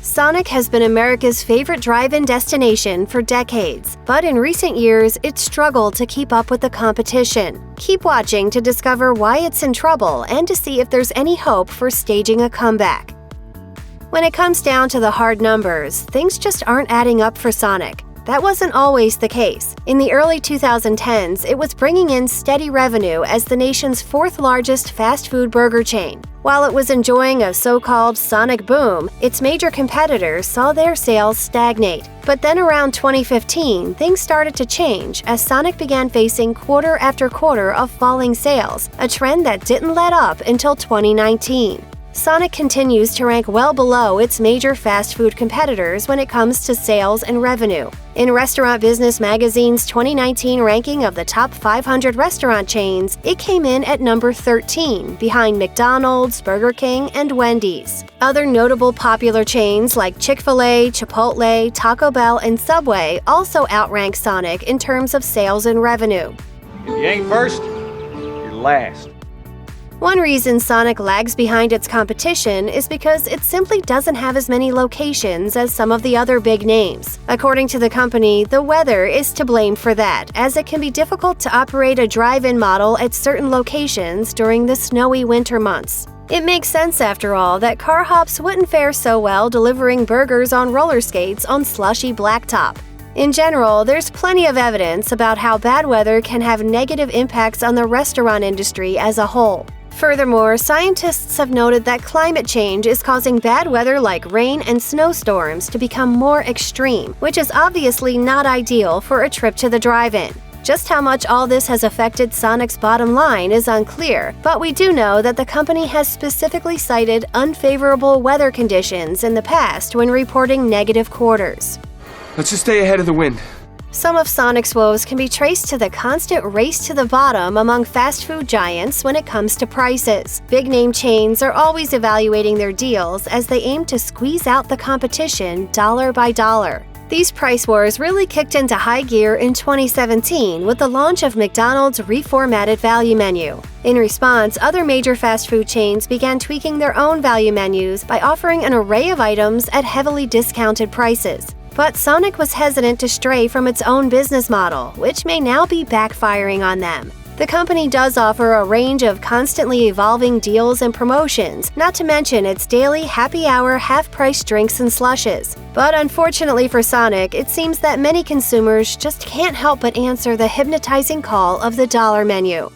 Sonic has been America's favorite drive-in destination for decades, but in recent years, it's struggled to keep up with the competition. Keep watching to discover why it's in trouble and to see if there's any hope for staging a comeback. When it comes down to the hard numbers, things just aren't adding up for Sonic. That wasn't always the case. In the early 2010s, it was bringing in steady revenue as the nation's fourth-largest fast food burger chain. While it was enjoying a so-called Sonic boom, its major competitors saw their sales stagnate. But then around 2015, things started to change as Sonic began facing quarter after quarter of falling sales, a trend that didn't let up until 2019. Sonic continues to rank well below its major fast food competitors when it comes to sales and revenue. In Restaurant Business Magazine's 2019 ranking of the top 500 restaurant chains, it came in at number 13, behind McDonald's, Burger King, and Wendy's. Other notable popular chains like Chick-fil-A, Chipotle, Taco Bell, and Subway also outrank Sonic in terms of sales and revenue. If you ain't first, you're last. One reason Sonic lags behind its competition is because it simply doesn't have as many locations as some of the other big names. According to the company, the weather is to blame for that, as it can be difficult to operate a drive-in model at certain locations during the snowy winter months. It makes sense, after all, that car hops wouldn't fare so well delivering burgers on roller skates on slushy blacktop. In general, there's plenty of evidence about how bad weather can have negative impacts on the restaurant industry as a whole. Furthermore, scientists have noted that climate change is causing bad weather like rain and snowstorms to become more extreme, which is obviously not ideal for a trip to the drive-in. Just how much all this has affected Sonic's bottom line is unclear, but we do know that the company has specifically cited unfavorable weather conditions in the past when reporting negative quarters. Let's just stay ahead of the wind. Some of Sonic's woes can be traced to the constant race to the bottom among fast food giants when it comes to prices. Big-name chains are always evaluating their deals as they aim to squeeze out the competition dollar by dollar. These price wars really kicked into high gear in 2017 with the launch of McDonald's reformatted value menu. In response, other major fast food chains began tweaking their own value menus by offering an array of items at heavily discounted prices. But Sonic was hesitant to stray from its own business model, which may now be backfiring on them. The company does offer a range of constantly evolving deals and promotions, not to mention its daily happy hour half-price drinks and slushes. But unfortunately for Sonic, it seems that many consumers just can't help but answer the hypnotizing call of the dollar menu.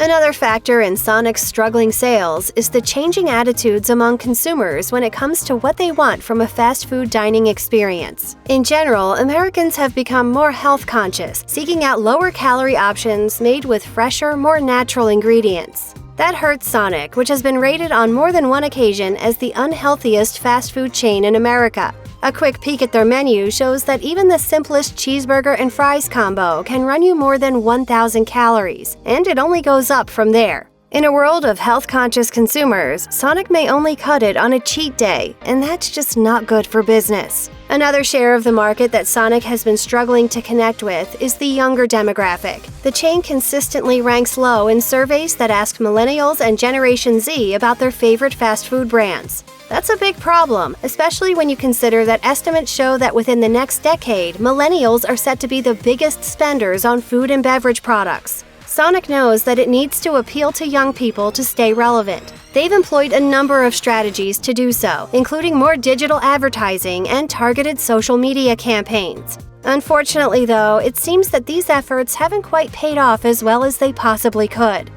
Another factor in Sonic's struggling sales is the changing attitudes among consumers when it comes to what they want from a fast food dining experience. In general, Americans have become more health-conscious, seeking out lower-calorie options made with fresher, more natural ingredients. That hurts Sonic, which has been rated on more than one occasion as the unhealthiest fast food chain in America. A quick peek at their menu shows that even the simplest cheeseburger and fries combo can run you more than 1,000 calories, and it only goes up from there. In a world of health-conscious consumers, Sonic may only cut it on a cheat day, and that's just not good for business. Another share of the market that Sonic has been struggling to connect with is the younger demographic. The chain consistently ranks low in surveys that ask millennials and Generation Z about their favorite fast food brands. That's a big problem, especially when you consider that estimates show that within the next decade, millennials are set to be the biggest spenders on food and beverage products. Sonic knows that it needs to appeal to young people to stay relevant. They've employed a number of strategies to do so, including more digital advertising and targeted social media campaigns. Unfortunately, though, it seems that these efforts haven't quite paid off as well as they possibly could.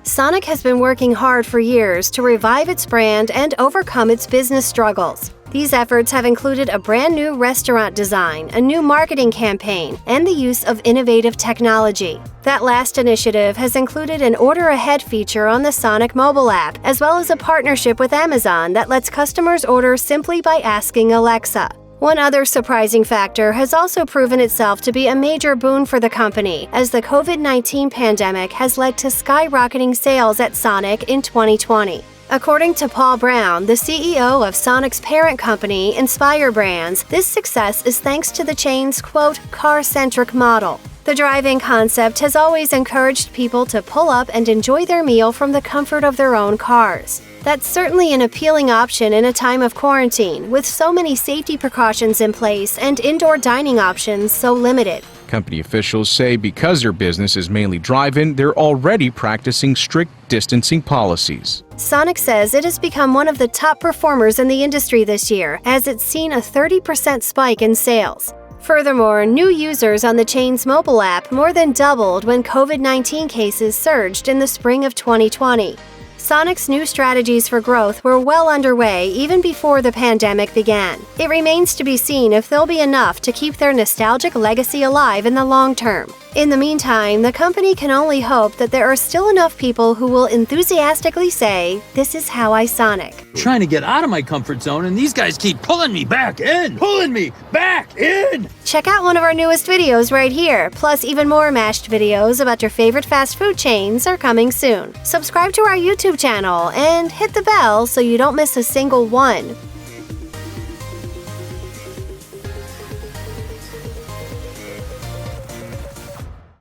Sonic has been working hard for years to revive its brand and overcome its business struggles. These efforts have included a brand new restaurant design, a new marketing campaign, and the use of innovative technology. That last initiative has included an order-ahead feature on the Sonic mobile app, as well as a partnership with Amazon that lets customers order simply by asking Alexa. One other surprising factor has also proven itself to be a major boon for the company, as the COVID-19 pandemic has led to skyrocketing sales at Sonic in 2020. According to Paul Brown, the CEO of Sonic's parent company, Inspire Brands, this success is thanks to the chain's, quote, car-centric model. The drive-in concept has always encouraged people to pull up and enjoy their meal from the comfort of their own cars. That's certainly an appealing option in a time of quarantine, with so many safety precautions in place and indoor dining options so limited. Company officials say because their business is mainly drive-in, they're already practicing strict distancing policies. Sonic says it has become one of the top performers in the industry this year, as it's seen a 30% spike in sales. Furthermore, new users on the chain's mobile app more than doubled when COVID-19 cases surged in the spring of 2020. Sonic's new strategies for growth were well underway even before the pandemic began. It remains to be seen if they'll be enough to keep their nostalgic legacy alive in the long term. In the meantime, the company can only hope that there are still enough people who will enthusiastically say, "This is how I Sonic." Trying to get out of my comfort zone, and these guys keep pulling me back in! Pulling me back in! Check out one of our newest videos right here, plus even more mashed videos about your favorite fast food chains are coming soon. Subscribe to our YouTube channel and hit the bell so you don't miss a single one.